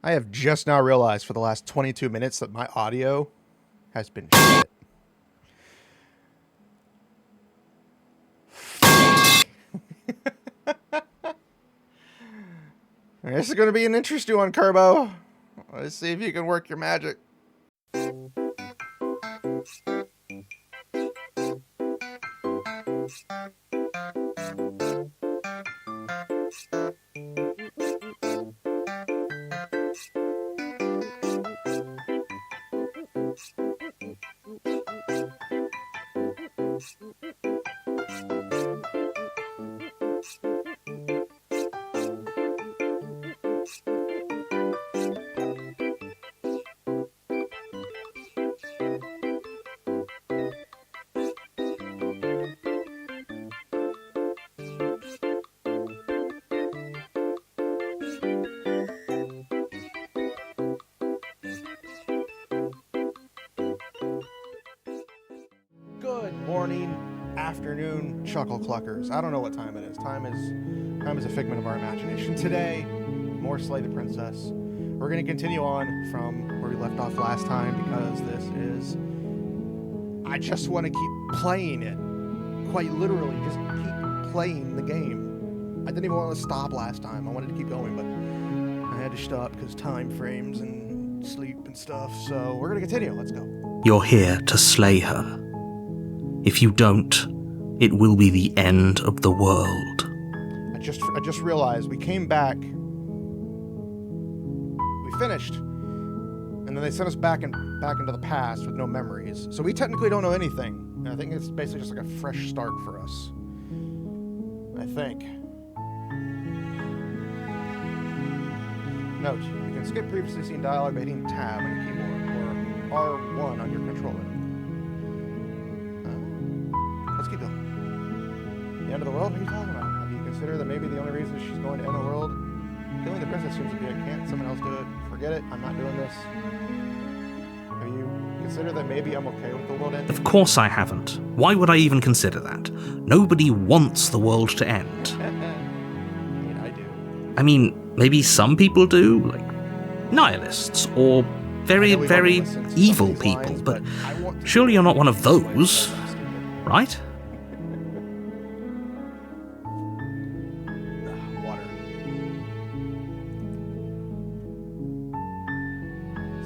I have just now realized for the last 22 minutes that my audio has been shit. This is going to be an interesting one, Kerbo. Let's see if you can work your magic. Good morning, afternoon, chuckle cluckers. I don't know what time it is. Time is a figment of our imagination. Today, more Slay the Princess. We're going to continue on from where we left off last time because this is... I just want to keep playing it. Quite literally, just keep playing the game. I didn't even want to stop last time. I wanted to keep going, but I had to stop because time frames and sleep and stuff. So we're going to continue. Let's go. You're here to slay her. If you don't, it will be the end of the world. I just realized we came back. We finished. And then they sent us back into the past with no memories. So we technically don't know anything. And I think it's basically just like a fresh start for us. I think. Note, you can skip previously seen dialogue by hitting tab on your keyboard or R1 on your controller. Let's keep going. The end of the world? What are you talking about? Have you considered that maybe the only reason she's going to end the world? Killing the princess seems to be it. Can't someone else do it? Forget it. I'm not doing this. Have you considered that maybe I'm okay with the world ending? Of course I haven't. Why would I even consider that? Nobody wants the world to end. I do. I mean, maybe some people do, like nihilists, or very, very evil people, but surely you're not one of those, right? Water.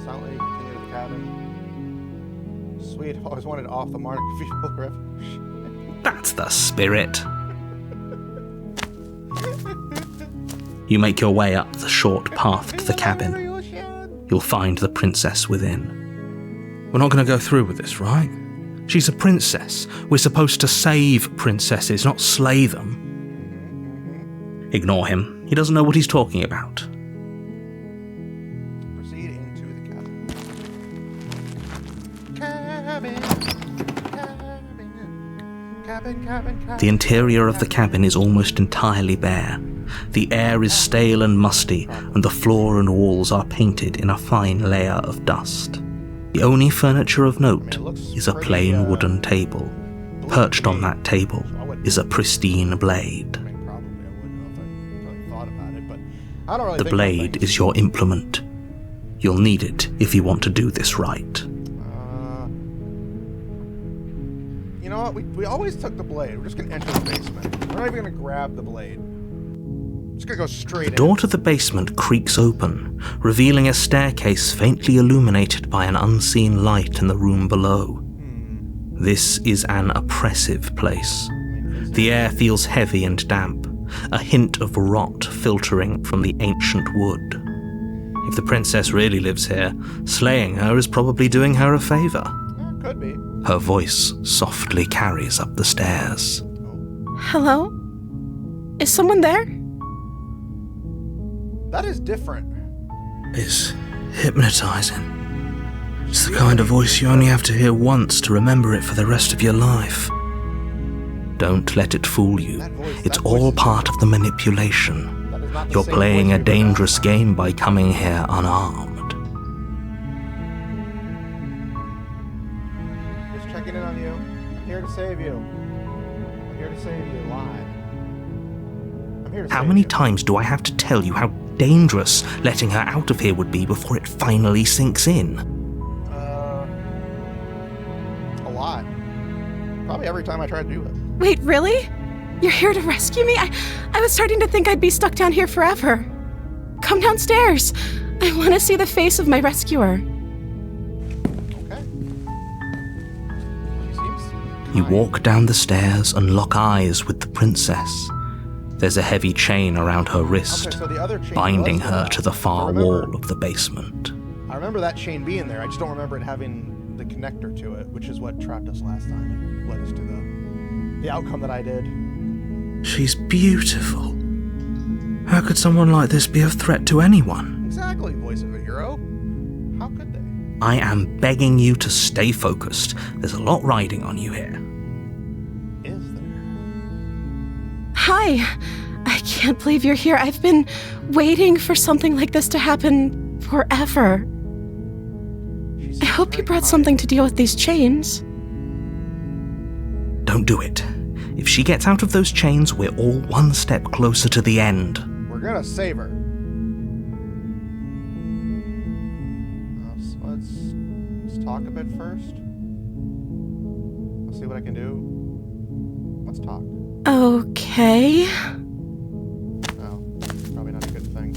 Silently continue to the cabin. Sweet, I've always wanted off the mark vehicle revolution. That's the spirit. You make your way up the short path to the cabin. You'll find the princess within. We're not going to go through with this, right? She's a princess. We're supposed to save princesses, not slay them. Ignore him. He doesn't know what he's talking about. Proceed into the cabin. Cabin. The interior of the cabin is almost entirely bare. The air is stale and musty, and the floor and walls are painted in a fine layer of dust. The only furniture of note is a plain wooden table. Perched on that table is a pristine blade. The blade is your implement. You'll need it if you want to do this right. You know what? We always took the blade. We're just going to enter the basement. We're not even going to grab the blade. Just going to go straight in. The door to the basement creaks open, revealing a staircase faintly illuminated by an unseen light in the room below. This is an oppressive place. The air feels heavy and damp, a hint of rot filtering from the ancient wood. If the princess really lives here, slaying her is probably doing her a favor. Yeah, could be. Her voice softly carries up the stairs. Hello? Is someone there? That is different. It's hypnotizing. It's the kind of voice you only have to hear once to remember it for the rest of your life. Don't let it fool you. It's all part of the manipulation. You're playing a dangerous game by coming here unarmed. Just checking in on you. I'm here to save you. I'm here to save you live. I'm here to How save many you. times do I have to tell you how dangerous letting her out of here would be before it finally sinks in? A lot. Probably every time I try to do it. Wait, really? You're here to rescue me? I was starting to think I'd be stuck down here forever. Come downstairs. I want to see the face of my rescuer. Okay. She seems You kind. walk down the stairs and lock eyes with the princess. There's a heavy chain around her wrist, Okay, so the other chain binding was her there. to the far I remember- wall of the basement. I remember that chain being there. I just don't remember it having the connector to it, which is what trapped us last time and led us to the outcome that I did. She's beautiful. How could someone like this be a threat to anyone? Exactly, voice of a hero. How could they? I am begging you to stay focused. There's a lot riding on you here. Is there? Hi. I can't believe you're here. I've been waiting for something like this to happen forever. She I seems hope you very brought kind. something to deal with these chains. Don't do it. If she gets out of those chains, we're all one step closer to the end. We're gonna save her. Let's talk a bit first. Let's see what I can do. Let's talk. Okay. Oh, probably not a good thing.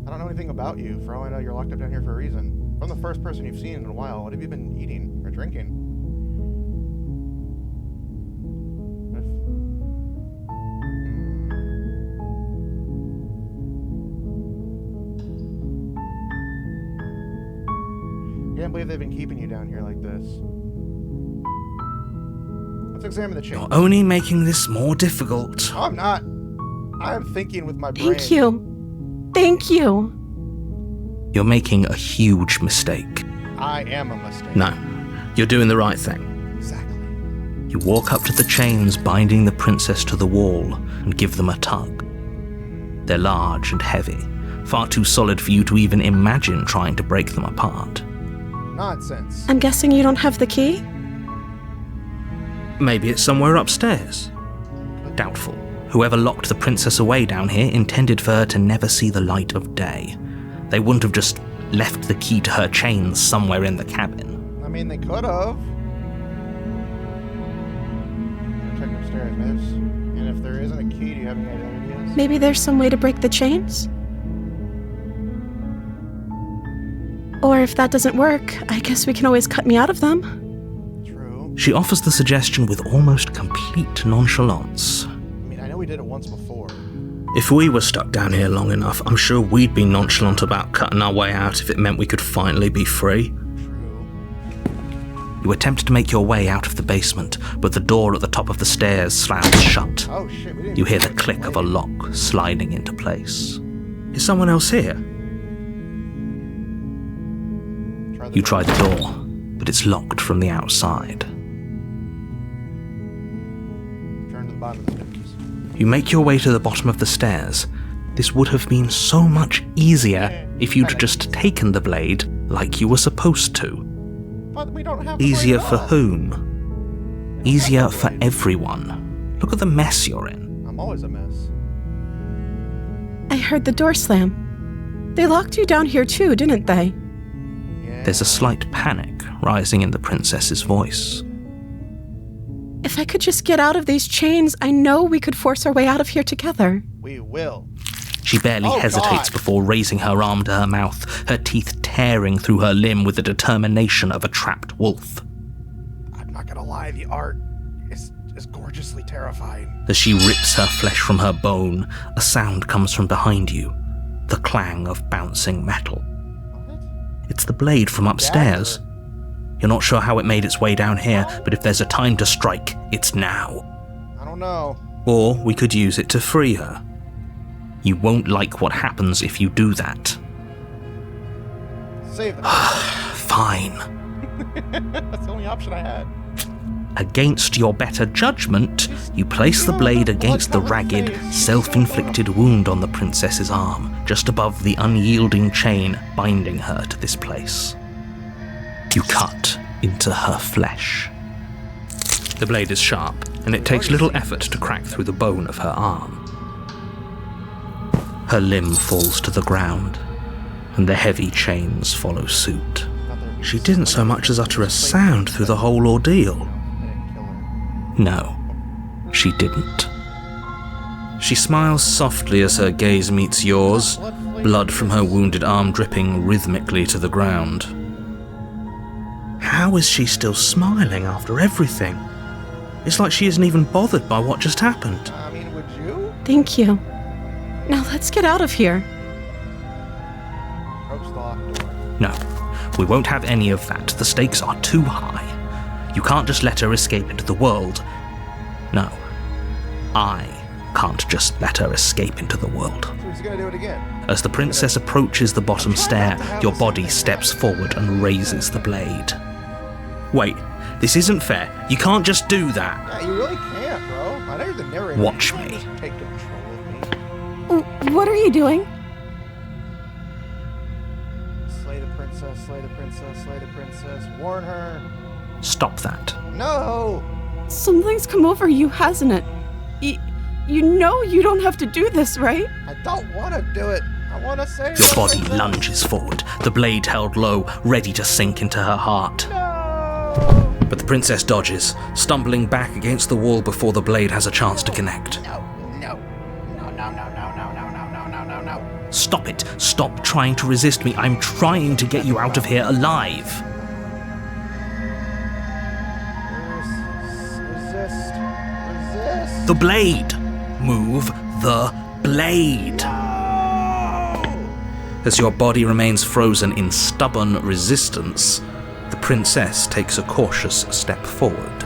I don't know anything about you. For all I know, you're locked up down here for a reason. I'm the first person you've seen in a while. What have you been eating or drinking? What if- Can't believe they've been keeping you down here like this. Let's examine the chain. You're only making this more difficult. I'm not. I'm thinking with my brain. Thank you. Thank you. You're making a huge mistake. I am a mistake. No, you're doing the right thing. Exactly. You walk up to the chains binding the princess to the wall and give them a tug. They're large and heavy, far too solid for you to even imagine trying to break them apart. Nonsense. I'm guessing you don't have the key? Maybe it's somewhere upstairs. Doubtful. Whoever locked the princess away down here intended for her to never see the light of day. They wouldn't have just left the key to her chains somewhere in the cabin. I mean, they could have. Check upstairs, miss. And if there isn't a key, do you have any ideas? Maybe there's some way to break the chains? Or if that doesn't work, I guess we can always cut me out of them. True. She offers the suggestion with almost complete nonchalance. I mean, I know we did it once before. If we were stuck down here long enough, I'm sure we'd be nonchalant about cutting our way out if it meant we could finally be free. True. You attempt to make your way out of the basement, but the door at the top of the stairs slams shut. Oh shit, we didn't. You hear the click of a lock sliding into place. Is someone else here? You try the door, but it's locked from the outside. Turn to the bottom of the stairs. You make your way to the bottom of the stairs. This would have been so much easier if you'd just taken the blade like you were supposed to. But we don't have the Easier blade for at all. whom? Easier for everyone. Look at the mess you're in. I'm always a mess. I heard the door slam. They locked you down here too, didn't they? Yeah. There's a slight panic rising in the princess's voice. If I could just get out of these chains, I know we could force our way out of here together. We will. She barely Oh, hesitates God. before raising her arm to her mouth, her teeth tearing through her limb with the determination of a trapped wolf. I'm not gonna lie, the art is gorgeously terrifying. As she rips her flesh from her bone, a sound comes from behind you, the clang of bouncing metal. What? It's the blade from upstairs. You're not sure how it made its way down here, but if there's a time to strike, it's now. I don't know. Or we could use it to free her. You won't like what happens if you do that. Save them. Fine. That's the only option I had. Against your better judgment, you place the blade against the ragged, self-inflicted wound on the princess's arm, just above the unyielding chain binding her to this place. You cut into her flesh. The blade is sharp, and it takes little effort to crack through the bone of her arm. Her limb falls to the ground, and the heavy chains follow suit. She didn't so much as utter a sound through the whole ordeal. No, she didn't. She smiles softly as her gaze meets yours, blood from her wounded arm dripping rhythmically to the ground. How is she still smiling after everything? It's like she isn't even bothered by what just happened. I mean, would you? Thank you. Now let's get out of here. Approach the locked door. No, we won't have any of that. The stakes are too high. You can't just let her escape into the world. No, I can't just let her escape into the world. So he's gonna do it again. As the princess approaches the bottom stair, your body steps forward and raises the blade. Wait, this isn't fair. You can't just do that. Yeah, you really can't, bro. I know you're the narrator. Watch You can't me. just take control of me. What are you doing? Slay the princess, slay the princess, slay the princess. Warn her. Stop that. No! Something's come over you, hasn't it? You know you don't have to do this, right? I don't want to do it. I want to say. Your body lunges forward, the blade held low, ready to sink into her heart. No! But the princess dodges, stumbling back against the wall before the blade has a chance to connect. No. Stop it! Stop trying to resist me. I'm trying to get you out of here alive. Resist. The blade! Move the blade! As your body remains frozen in stubborn resistance, the princess takes a cautious step forward.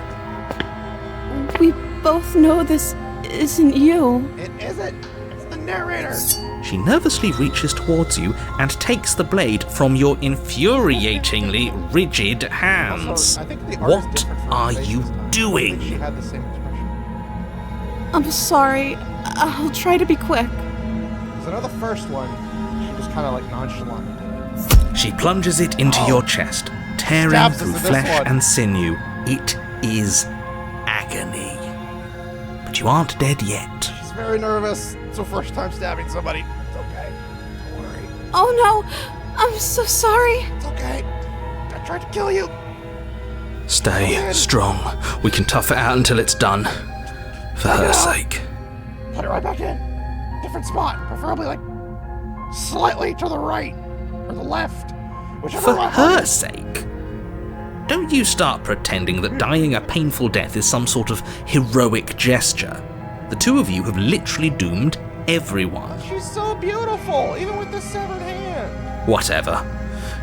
We both know this isn't you. It isn't. It's the narrator. She nervously reaches towards you and takes the blade from your infuriatingly rigid hands. Also, I think the art is What different from are her face you this time. I think she doing? had the same expression. I'm sorry. I'll try to be quick. Because I know the first one, she just kind of like nonchalantly did it. She plunges it into your chest, tearing Stabs us through with this flesh one. and sinew. It is agony. But you aren't dead yet. She's very nervous. It's her first time stabbing somebody. It's okay. Don't worry. Oh no! I'm so sorry. It's okay. I tried to kill you. Stay strong. We can tough it out until it's done. For her sake. Put it right back in. Different spot. Preferably like slightly to the right or the left. Whichever For my her heart is. sake. Don't you start pretending that dying a painful death is some sort of heroic gesture. The two of you have literally doomed everyone. She's so beautiful, even with the severed hand. Whatever.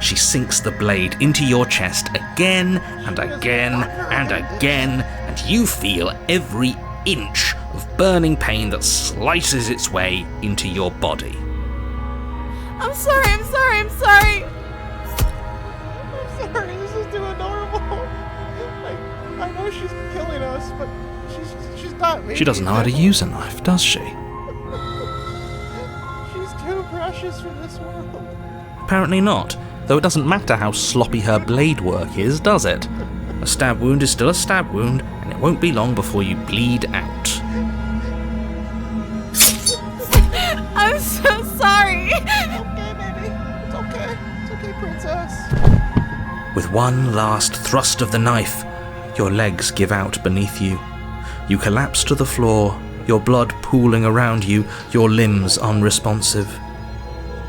She sinks the blade into your chest again and again and again, and you feel every inch of burning pain that slices its way into your body. I'm sorry. I'm sorry. I'm sorry, this is too adorable. I know she's killing us, but she's not me. She doesn't know how to use a knife, does she? She's too precious for this world. Apparently not, though it doesn't matter how sloppy her blade work is, does it? A stab wound is still a stab wound, and it won't be long before you bleed out. I'm so sorry. It's okay, baby. It's okay. It's okay, princess. With one last thrust of the knife, your legs give out beneath you. You collapse to the floor, your blood pooling around you, your limbs unresponsive.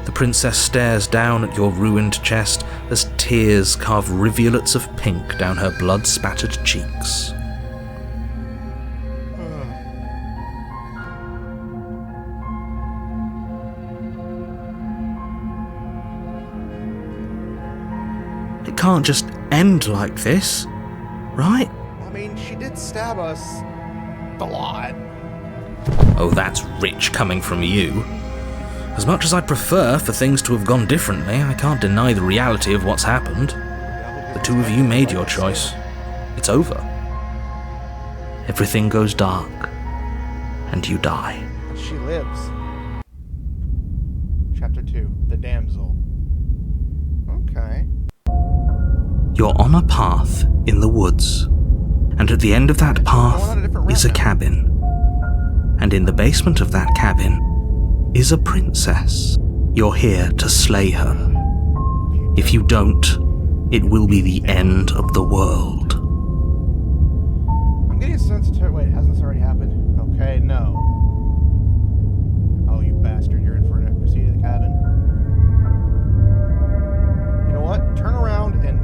The princess stares down at your ruined chest as tears carve rivulets of pink down her blood-spattered cheeks. It can't just end like this, right? I mean, she did stab us a lot. Oh, that's rich coming from you. As much as I'd prefer for things to have gone differently, I can't deny the reality of what's happened. The two of you made your choice. It's over. Everything goes dark, and you die. She lives. Chapter 2, The Damsel. Okay. You're on a path in the woods, and at the end of that path is a cabin. And in the basement of that cabin is a princess. You're here to slay her. If you don't, it will be the end of the world. I'm getting a sense to... Wait, hasn't this already happened? Okay, no. Oh, you bastard. You're in for it. Proceed to the cabin. You know what? Turn around and...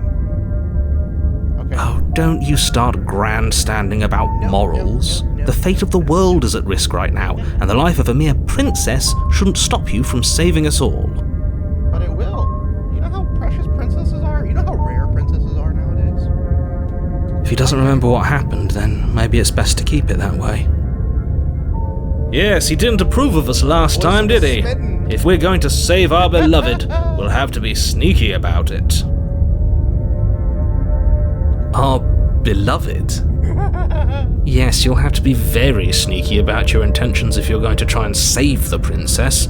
Okay. Oh, don't you start grandstanding about morals. No. The fate of the world is at risk right now, and the life of a mere princess shouldn't stop you from saving us all. But it will. You know how precious princesses are? You know how rare princesses are nowadays? If he doesn't remember what happened, then maybe it's best to keep it that way. Yes, he didn't approve of us last time, did he? Smitten. If we're going to save our beloved, we'll have to be sneaky about it. Our beloved? Yes, you'll have to be very sneaky about your intentions if you're going to try and save the princess.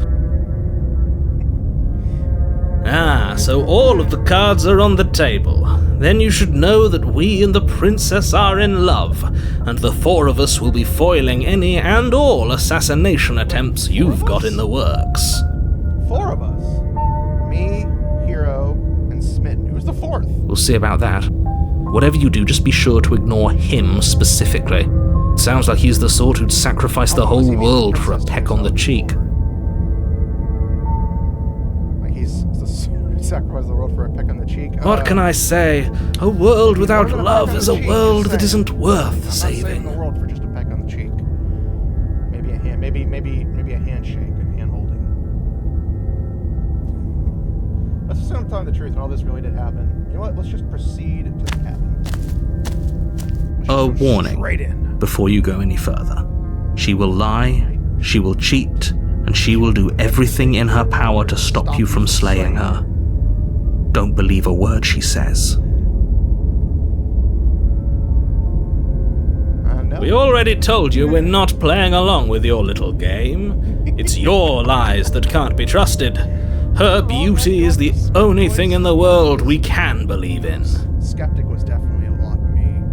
Ah, so all of the cards are on the table. Then you should know that we and the princess are in love, and the four of us will be foiling any and all assassination attempts you've got in the works. 4 of us. Me, Hero, and Smitten. Who's the 4th? We'll see about that. Whatever you do, just be sure to ignore him specifically. It sounds like he's the sort who'd sacrifice the whole world for a peck on the cheek. Like he's sacrificed the world for a peck on the cheek. What can I say? A world without love is a world that isn't worth I'm not saving saving. the world for just a peck on the cheek. Maybe a hand, maybe a handshake and hand holding. Let's assume I'm telling the truth and all this really did happen. You know what? Let's just proceed to the cabin. A warning Right in. before you go any further. She will lie, she will cheat, and she will do everything in her power to stop you from slaying her. Don't believe a word she says. No. We already told you we're not playing along with your little game. It's your lies that can't be trusted. Her beauty is the only thing in the world we can believe in. Skeptic was definitely a lot me.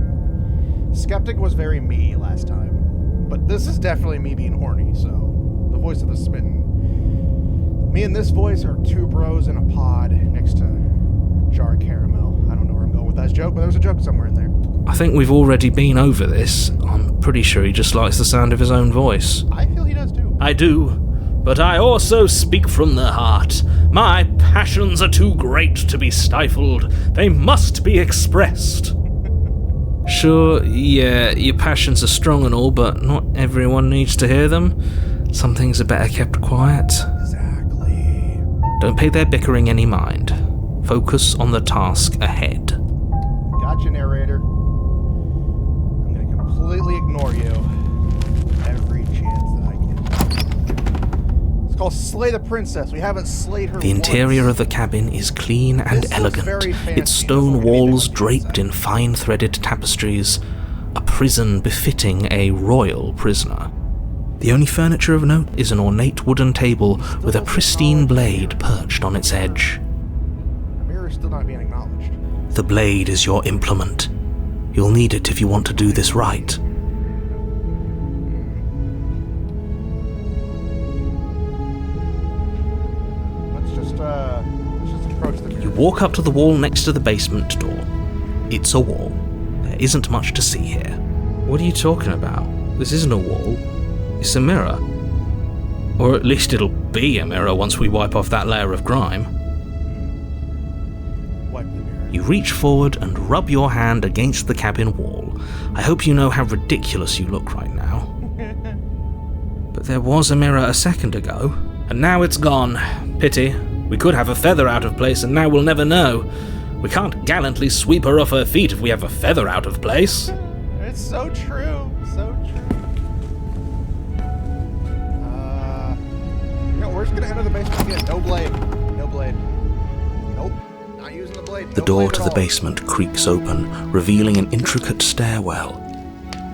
Skeptic was very me last time. But this is definitely me being horny, so... The voice of the Smitten. Me and this voice are 2 bros in a pod next to jar caramel. I don't know where I'm going with that joke, but there's a joke somewhere in there. I think we've already been over this. I'm pretty sure he just likes the sound of his own voice. I feel he does too. I do, but I also speak from the heart. My passions are too great to be stifled. They must be expressed. Sure, yeah, your passions are strong and all, but not everyone needs to hear them. Some things are better kept quiet. Exactly. Don't pay their bickering any mind. Focus on the task ahead. Gotcha, narrator. I'm gonna completely ignore you. Every chance that I get. It's called Slay the Princess. We haven't slayed her The interior of the cabin is clean and This looks elegant, very fancy. its stone walls draped in fine-threaded tapestries, a prison befitting a royal prisoner. The only furniture of note is an ornate wooden table with a pristine blade perched on its edge. The mirror is still not being acknowledged. The blade is your implement. You'll need it if you want to do this right. Let's just approach the mirror. You walk up to the wall next to the basement door. It's a wall. There isn't much to see here. What are you talking about? This isn't a wall. It's a mirror. Or at least it'll be a mirror once we wipe off that layer of grime. Wipe the mirror. You reach forward and rub your hand against the cabin wall. I hope you know how ridiculous you look right now. But there was a mirror a second ago, and now it's gone. Pity. We could have a feather out of place, and now we'll never know. We can't gallantly sweep her off her feet if we have a feather out of place. It's so true. So true. We're just gonna enter the basement again. No blade. No blade. Nope. Not using the blade. The No door blade to at the all. basement creaks open, revealing an intricate stairwell.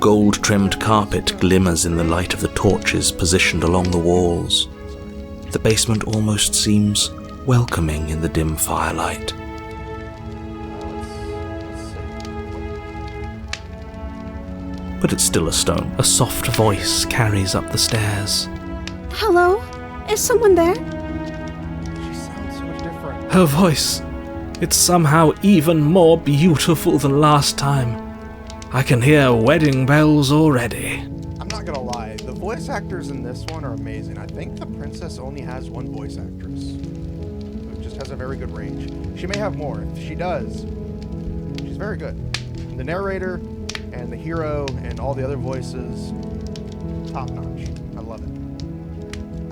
Gold-trimmed carpet glimmers in the light of the torches positioned along the walls. The basement almost seems welcoming in the dim firelight. But it's still a stone. A soft voice carries up the stairs. Hello? Is someone there? She sounds so much different. Her voice, it's somehow even more beautiful than last time. I can hear wedding bells already. I'm not gonna lie, the voice actors in this one are amazing. I think the princess only has one voice actress, who just has a very good range. She may have more. If she does, she's very good. The narrator and the hero and all the other voices, top notch. I love it.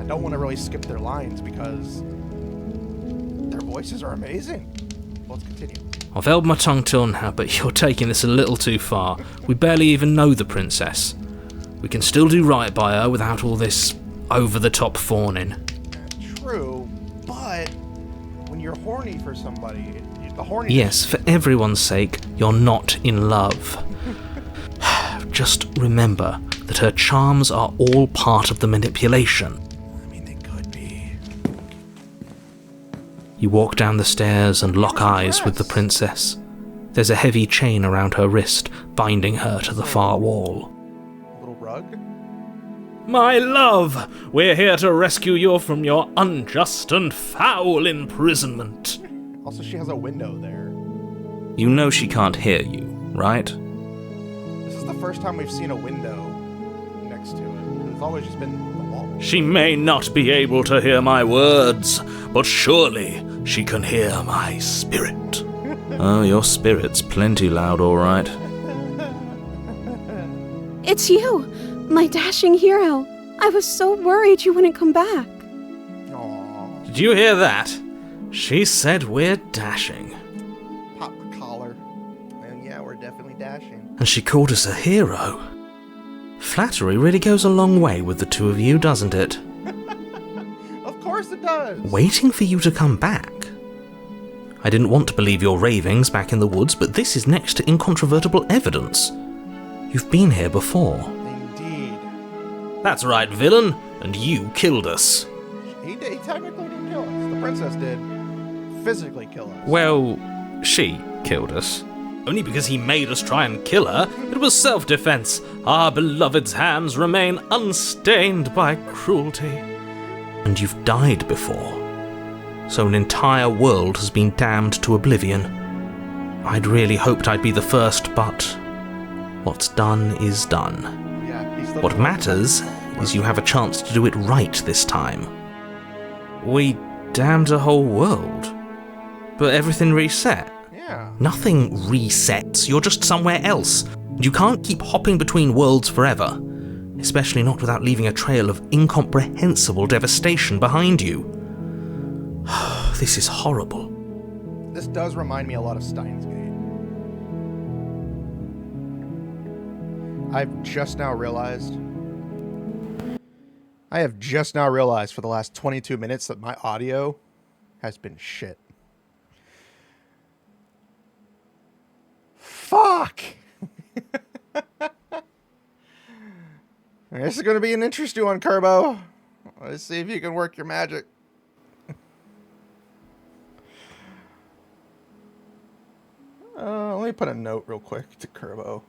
I don't want to really skip their lines because their voices are amazing. Let's continue. I've held my tongue till now, but you're taking this a little too far. We barely even know the princess. We can still do right by her without all this over-the-top fawning. True, but when you're horny for somebody, the horny. Yes, for everyone's sake, you're not in love. Just remember that her charms are all part of the manipulation. I mean, they could be. You walk down the stairs and lock eyes with the princess. There's a heavy chain around her wrist, binding her to the far wall. A little rug? My love, we're here to rescue you from your unjust and foul imprisonment. Also, she has a window there. You know she can't hear you, right? This is the first time we've seen a window next to it. It's always just been the wall. She may not be able to hear my words, but surely she can hear my spirit. Oh, your spirit's plenty loud, all right. It's you, my dashing hero. I was so worried you wouldn't come back. Aww. Did you hear that? She said we're dashing. Pop the collar. And yeah, we're definitely dashing. And she called us a hero. Flattery really goes a long way with the two of you, doesn't it? Of course it does. Waiting for you to come back. I didn't want to believe your ravings back in the woods, but this is next to incontrovertible evidence. You've been here before. Indeed. That's right, Villan, and you killed us. He technically didn't kill us. The princess did physically kill us. Well, she killed us. Only because he made us try and kill her. It was self-defense. Our beloved's hands remain unstained by cruelty. And you've died before. So an entire world has been damned to oblivion. I'd really hoped I'd be the first, but what's done is done. Yeah, he's still What matters is you have a chance to do it right this time. We damned a whole world, but everything reset. Yeah. Nothing resets, you're just somewhere else. You can't keep hopping between worlds forever, especially not without leaving a trail of incomprehensible devastation behind you. This is horrible. This does remind me a lot of Steins Gate. I have just now realized for the last 22 minutes that my audio has been shit. Fuck! This is going to be an interesting one, Kerbo. Let's see if you can work your magic. Let me put a note real quick to Kerbo.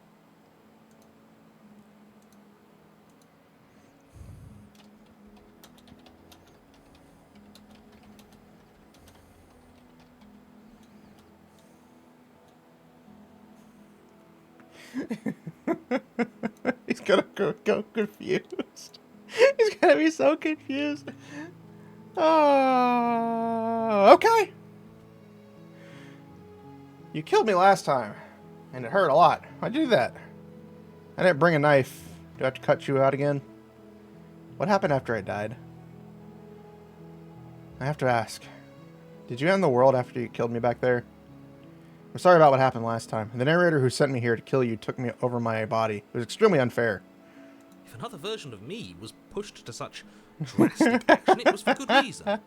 He's gonna go confused. He's gonna be so confused. Okay. You killed me last time, and it hurt a lot. Why'd you do that? I didn't bring a knife. Do I have to cut you out again? What happened after I died? I have to ask. Did you end the world after you killed me back there? I'm sorry about what happened last time. The narrator who sent me here to kill you took me over my body. It was extremely unfair. If another version of me was pushed to such drastic action, it was for good reason.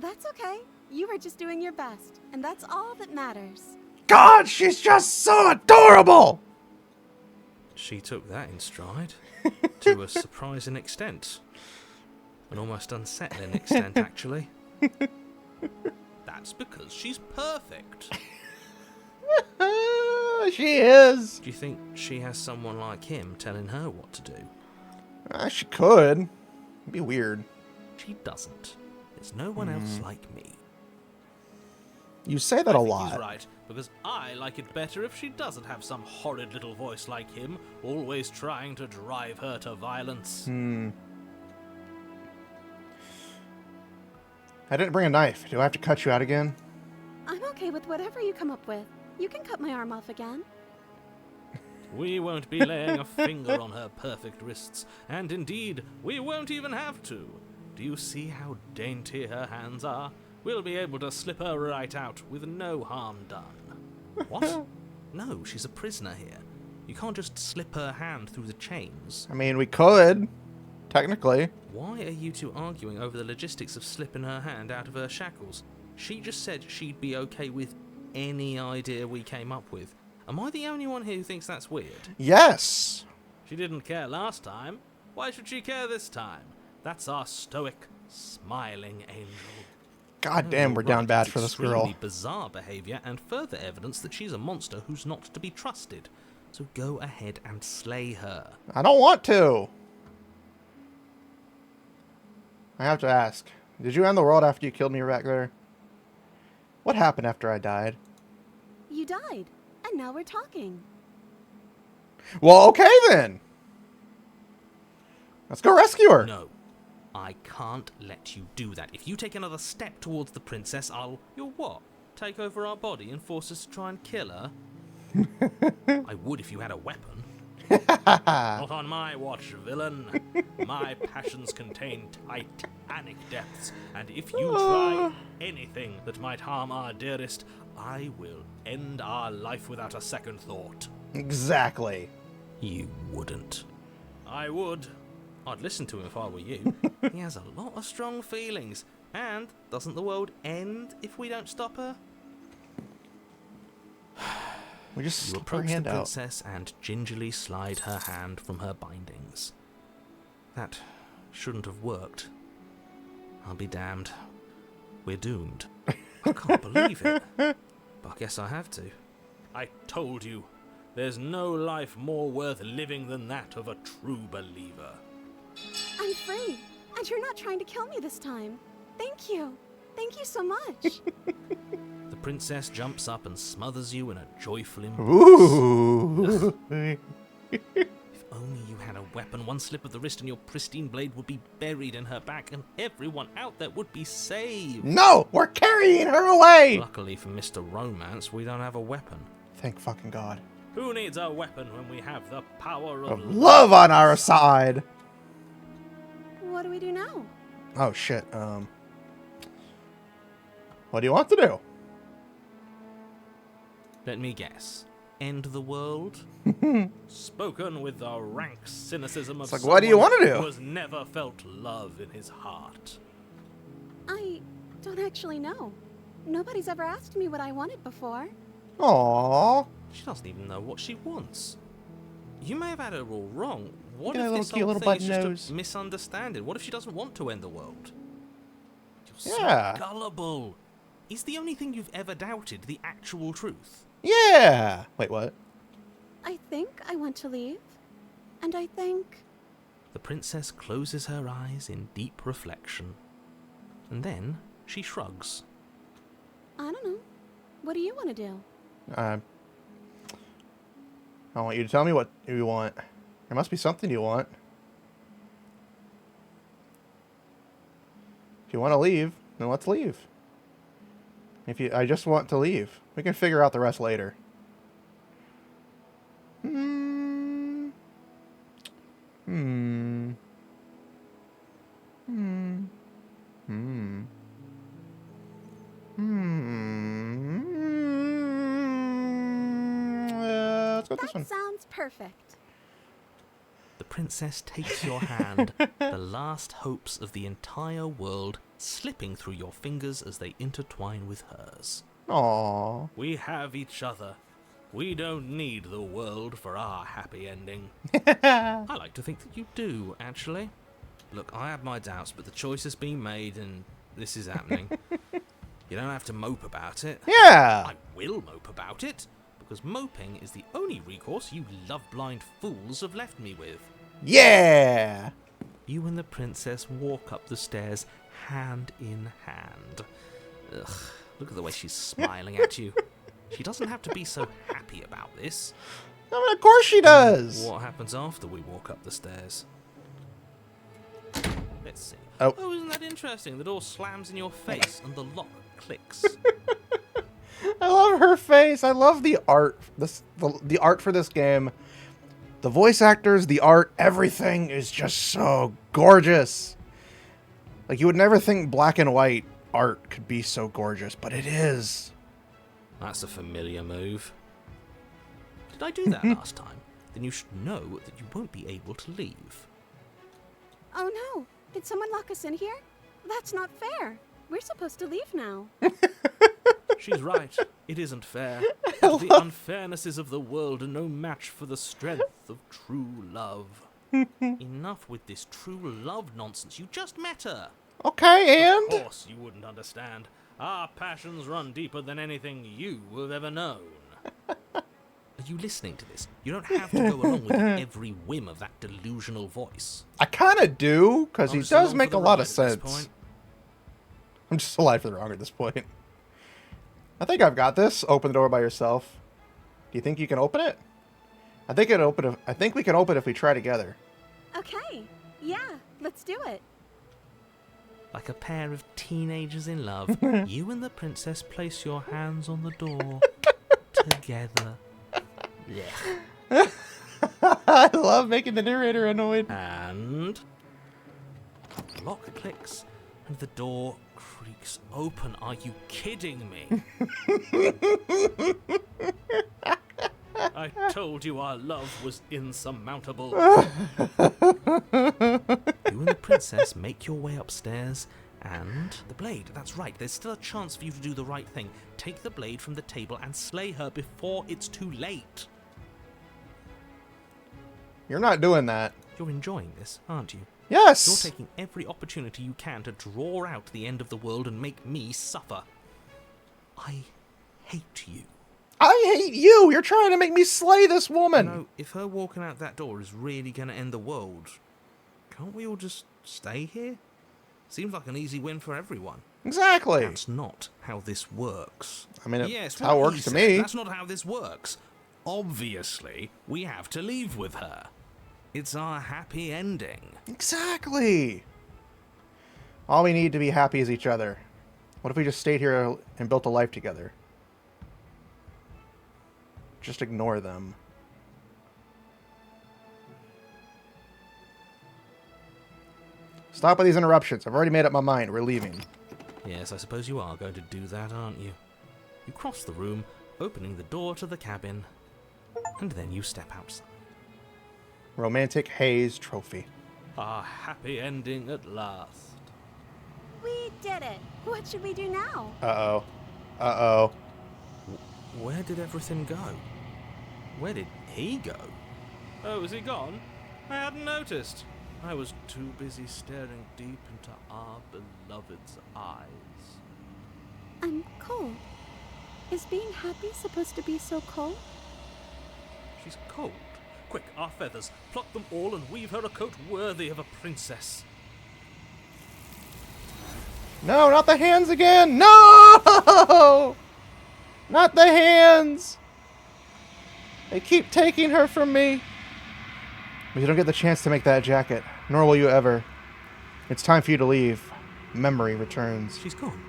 That's okay. You were just doing your best, and that's all that matters. God, she's just so adorable! She took that in stride, to a surprising extent. An almost unsettling extent, actually. That's because she's perfect. She is. Do you think she has someone like him telling her what to do? She could. It'd be weird. She doesn't. There's no one else like me. You say that a I think lot. he's right, because I like it better if she doesn't have some horrid little voice like him, always trying to drive her to violence. I didn't bring a knife. Do I have to cut you out again? I'm okay with whatever you come up with. You can cut my arm off again. We won't be laying a finger on her perfect wrists, and indeed, we won't even have to. Do you see how dainty her hands are? We'll be able to slip her right out with no harm done. What? No, she's a prisoner here. You can't just slip her hand through the chains. I mean, we could. Technically. Why are you two arguing over the logistics of slipping her hand out of her shackles? She just said she'd be okay with any idea we came up with. Am I the only one here who thinks that's weird? Yes. She didn't care last time. Why should she care this time? That's our stoic, smiling angel. God damn, we're down Right, bad it's for this extremely girl. bizarre behavior and further evidence that she's a monster who's not to be trusted. So go ahead and slay her. I don't want to. I have to ask. Did you end the world after you killed me back there? What happened after I died? You died, and now we're talking. Well, okay then. Let's go rescue her. No, I can't let you do that. If you take another step towards the princess, You'll what? Take over our body and force us to try and kill her? I would if you had a weapon. Not on my watch, villain. My passions contain titanic depths, and if you try anything that might harm our dearest, I will end our life without a second thought. Exactly. You wouldn't. I would. I'd listen to him if I were you. He has a lot of strong feelings. And doesn't the world end if we don't stop her? We just You slip her approach the hand out. princess and gingerly slide her hand from her bindings. That shouldn't have worked. I'll be damned. We're doomed. I can't believe it. But I guess I have to. I told you, there's no life more worth living than that of a true believer. I'm free, and you're not trying to kill me this time. Thank you. Thank you so much. The princess jumps up and smothers you in a joyful embrace. Ooh. If only you had a weapon, one slip of the wrist and your pristine blade would be buried in her back and everyone out there would be saved. No, we're carrying her away. Luckily for Mr. Romance, we don't have a weapon. Thank fucking God. Who needs a weapon when we have the power of Of love on our side. What do we do now? Oh shit. What do you want to do? Let me guess. End the world? Spoken with the rank cynicism of It's like, what do you someone wanna do? who has never felt love in his heart. I don't actually know. Nobody's ever asked me what I wanted before. Aww. She doesn't even know what she wants. You may have had her all wrong. What Look at if that this little whole cute thing little is button just nose. a misunderstanding? What if she doesn't want to end the world? You're Yeah. so gullible. Is the only thing you've ever doubted the actual truth? Yeah. Wait, what? I think I want to leave. And I think... The princess closes her eyes in deep reflection. And then she shrugs. I don't know. What do you want to do? I want you to tell me what you want. There must be something you want. If you want to leave, then let's leave. I just want to leave. We can figure out the rest later. Hmm. Hmm. Hmm. Hmm. Hmm. Let's go with this one. That sounds perfect. The princess takes your hand, the last hopes of the entire world slipping through your fingers as they intertwine with hers. Aww. We have each other. We don't need the world for our happy ending. I like to think that you do, actually. Look, I have my doubts, but the choice has been made and this is happening. You don't have to mope about it. Yeah. I will mope about it, because moping is the only recourse you love-blind fools have left me with. Yeah! You and the princess walk up the stairs hand in hand. Ugh, look at the way she's smiling at you. She doesn't have to be so happy about this. I mean, of course she does! What happens after we walk up the stairs? Let's see. Oh. Isn't that interesting? The door slams in your face and the lock clicks. I love her face. I love the art. The art for this game. The voice actors, the art, everything is just so gorgeous. Like, you would never think black and white art could be so gorgeous, but it is. That's a familiar move. Did I do that last time? Then you should know that you won't be able to leave. Oh no! Did someone lock us in here? That's not fair. We're supposed to leave now. She's right. It isn't fair. But the unfairnesses of the world are no match for the strength of true love. Enough with this true love nonsense. You just met her. Okay, and? Of course you wouldn't understand. Our passions run deeper than anything you have ever known. Are you listening to this? You don't have to go along with every whim of that delusional voice. I kind of do, because he I'm just does along make for a the lot ride of at this sense. point. I'm just alive for the wrong at this point. I think I've got this. Open the door by yourself. Do you think you can open it? I think we can open it if we try together. Okay. Yeah, let's do it. Like a pair of teenagers in love, you and the princess place your hands on the door together. Yeah. I love making the narrator annoyed. And the lock clicks and the door creaks open. Are you kidding me? I told you our love was insurmountable. You and the princess make your way upstairs, and the blade, that's right, there's still a chance for you to do the right thing. Take the blade from the table and slay her before it's too late. You're not doing that. You're enjoying this, aren't you? Yes! You're taking every opportunity you can to draw out the end of the world and make me suffer. I hate you. I hate you! You're trying to make me slay this woman! No, if her walking out that door is really going to end the world, can't we all just stay here? Seems like an easy win for everyone. Exactly! That's not how this works. I mean, Yes, that's how it what works he to said. me. That's not how this works. Obviously, we have to leave with her. It's our happy ending. Exactly! All we need to be happy is each other. What if we just stayed here and built a life together? Just ignore them. Stop with these interruptions. I've already made up my mind. We're leaving. Yes, I suppose you are going to do that, aren't you? You cross the room, opening the door to the cabin, and then you step outside. Romantic Haze Trophy. Our happy ending at last. We did it. What should we do now? Uh-oh. Uh-oh. Where did everything go? Where did he go? Oh, is he gone? I hadn't noticed. I was too busy staring deep into our beloved's eyes. I'm cold. Is being happy supposed to be so cold? She's cold. Quick, our feathers. Pluck them all and weave her a coat worthy of a princess. No, not the hands again! No! Not the hands! They keep taking her from me. But you don't get the chance to make that jacket, nor will you ever. It's time for you to leave. Memory returns. She's gone.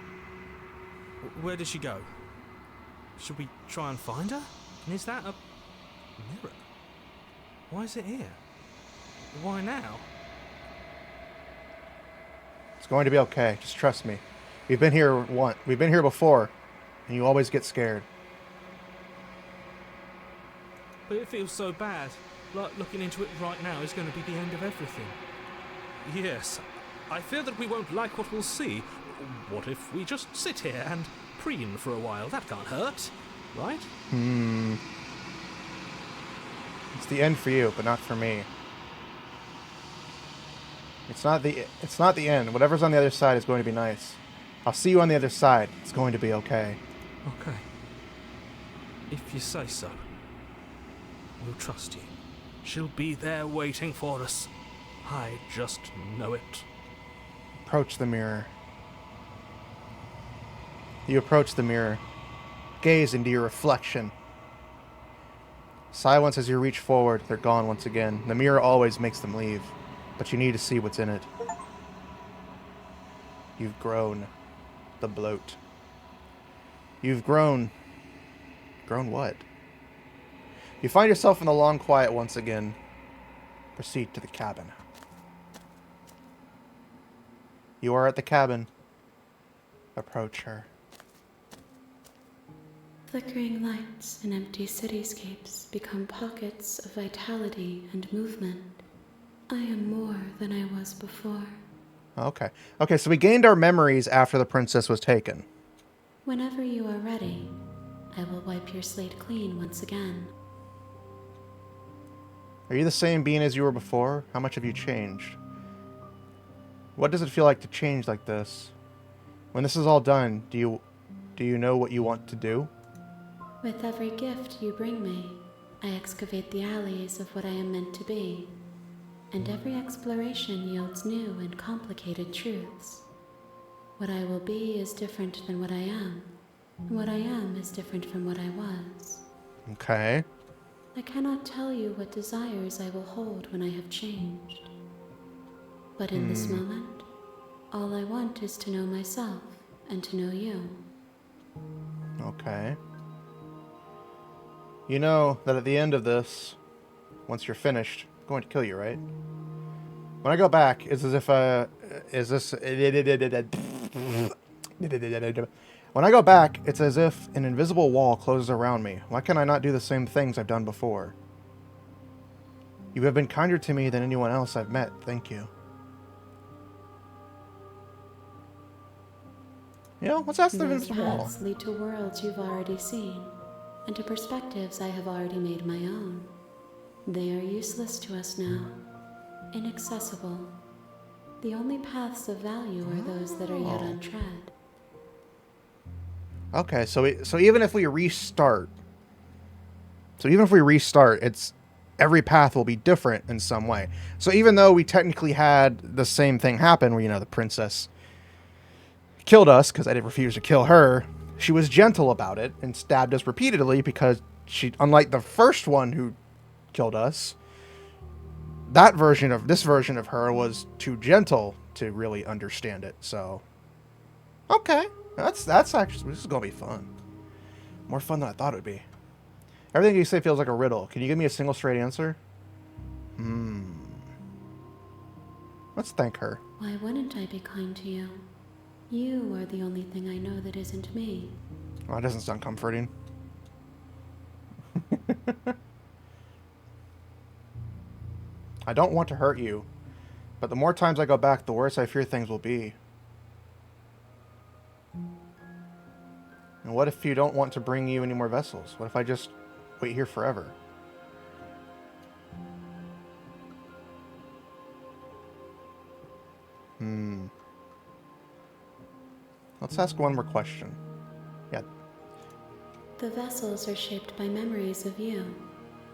Where did she go? Should we try and find her? And is that a mirror? Why is it here? Why now? It's going to be okay. Just trust me. We've been here once. We've been here before, and you always get scared. But it feels so bad. Like looking into it right now is going to be the end of everything. Yes, I fear that we won't like what we'll see. What if we just sit here and preen for a while? That can't hurt, right? It's the end for you, but not for me. It's not the end. Whatever's on the other side is going to be nice. I'll see you on the other side. It's going to be okay. Okay. If you say so, we'll trust you. She'll be there waiting for us. I just know it. Approach the mirror. You approach the mirror. Gaze into your reflection. Silence as you reach forward. They're gone once again. The mirror always makes them leave, but you need to see what's in it. You've grown. The bloat. You've grown. Grown what? You find yourself in the long quiet once again. Proceed to the cabin. You are at the cabin. Approach her. Flickering lights in empty cityscapes become pockets of vitality and movement. I am more than I was before. Okay. Okay, so we gained our memories after the princess was taken. Whenever you are ready, I will wipe your slate clean once again. Are you the same being as you were before? How much have you changed? What does it feel like to change like this? When this is all done, do you know what you want to do? With every gift you bring me, I excavate the alleys of what I am meant to be, and every exploration yields new and complicated truths. What I will be is different than what I am, and what I am is different from what I was. Okay. I cannot tell you what desires I will hold when I have changed. But in this moment, all I want is to know myself and to know you. Okay. You know that at the end of this, once you're finished, I'm going to kill you, right? When I go back, it's as if when I go back, it's as if an invisible wall closes around me. Why can I not do the same things I've done before? You have been kinder to me than anyone else I've met. Thank you. You know, let's ask the Those invisible wall. paths lead to worlds you've already seen, and to perspectives I have already made my own. They are useless to us now, inaccessible. The only paths of value are those that are yet untread. Okay, so even if we restart, it's every path will be different in some way. So even though we technically had the same thing happen, where, you know, the princess killed us because I did refuse to kill her, she was gentle about it and stabbed us repeatedly because she, unlike the first one who killed us, this version of her was too gentle to really understand it. So, okay, that's actually, this is gonna be fun. More fun than I thought it would be. Everything you say feels like a riddle. Can you give me a single straight answer? Let's thank her. Why wouldn't I be kind to you? You are the only thing I know that isn't me. Oh, that doesn't sound comforting. I don't want to hurt you, but the more times I go back, the worse I fear things will be. And what if you don't want to bring you any more vessels? What if I just wait here forever? Let's ask one more question. Yeah. The vessels are shaped by memories of you,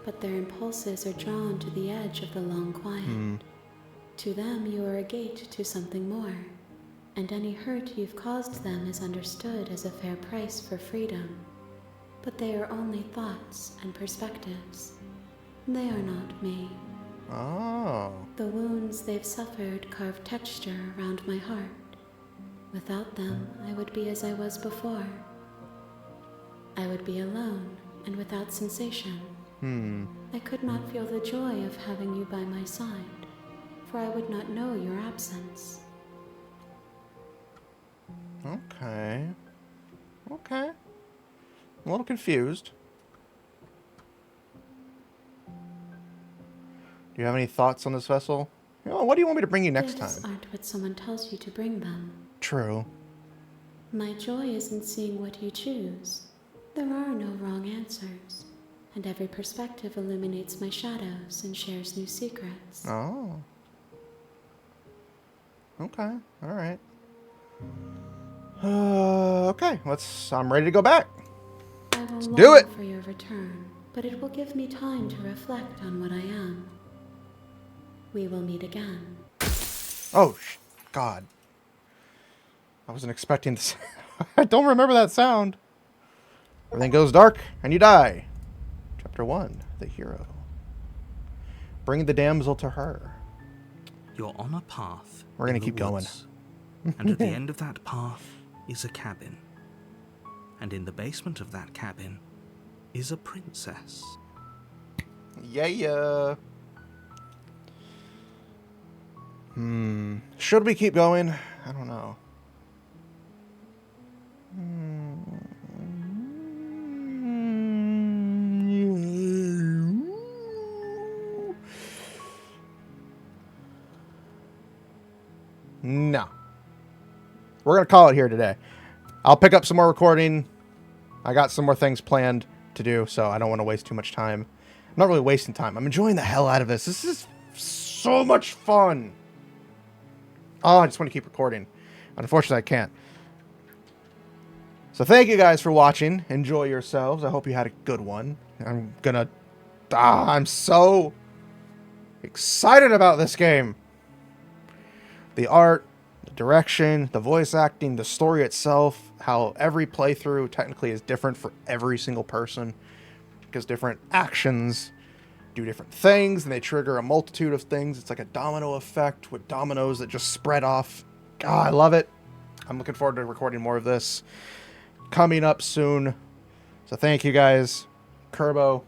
but their impulses are drawn to the edge of the long quiet. To them, you are a gate to something more, and any hurt you've caused them is understood as a fair price for freedom. But they are only thoughts and perspectives. They are not me. Oh. The wounds they've suffered carve texture around my heart. Without them, I would be as I was before. I would be alone and without sensation. I could not feel the joy of having you by my side, for I would not know your absence. Okay. Okay. I'm a little confused. Do you have any thoughts on this vessel? You know, what do you want me to bring you next Gifts time? aren't what someone tells you to bring them. True. My joy is in seeing what you choose. There are no wrong answers, and every perspective illuminates my shadows and shares new secrets. Oh. Okay. All right. Okay. I'm ready to go back. I will do long it. for your return. but it will give me time to reflect on what I am. We will meet again. Oh, God. I wasn't expecting this. I don't remember that sound. Everything goes dark, and you die. Chapter 1, The Hero. Bring the damsel to her. You're on a path. We're gonna in the keep going. woods, and at the end of that path is a cabin. And in the basement of that cabin is a princess. Yeah. Should we keep going? I don't know. No. We're going to call it here today. I'll pick up some more recording. I got some more things planned to do, so I don't want to waste too much time. I'm not really wasting time. I'm enjoying the hell out of this. This is so much fun. Oh, I just want to keep recording. Unfortunately, I can't. So thank you guys for watching. Enjoy yourselves. I hope you had a good one. I'm so excited about this game. The art, the direction, the voice acting, the story itself, how every playthrough technically is different for every single person, because different actions do different things, and they trigger a multitude of things. It's like a domino effect with dominoes that just spread off. God, I love it. I'm looking forward to recording more of this coming up soon. So thank you guys. Kerbo,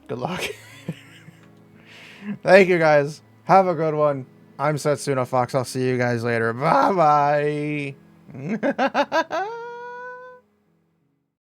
good luck. Thank you guys. Have a good one. I'm Setsuna Fox. I'll see you guys later. Bye-bye.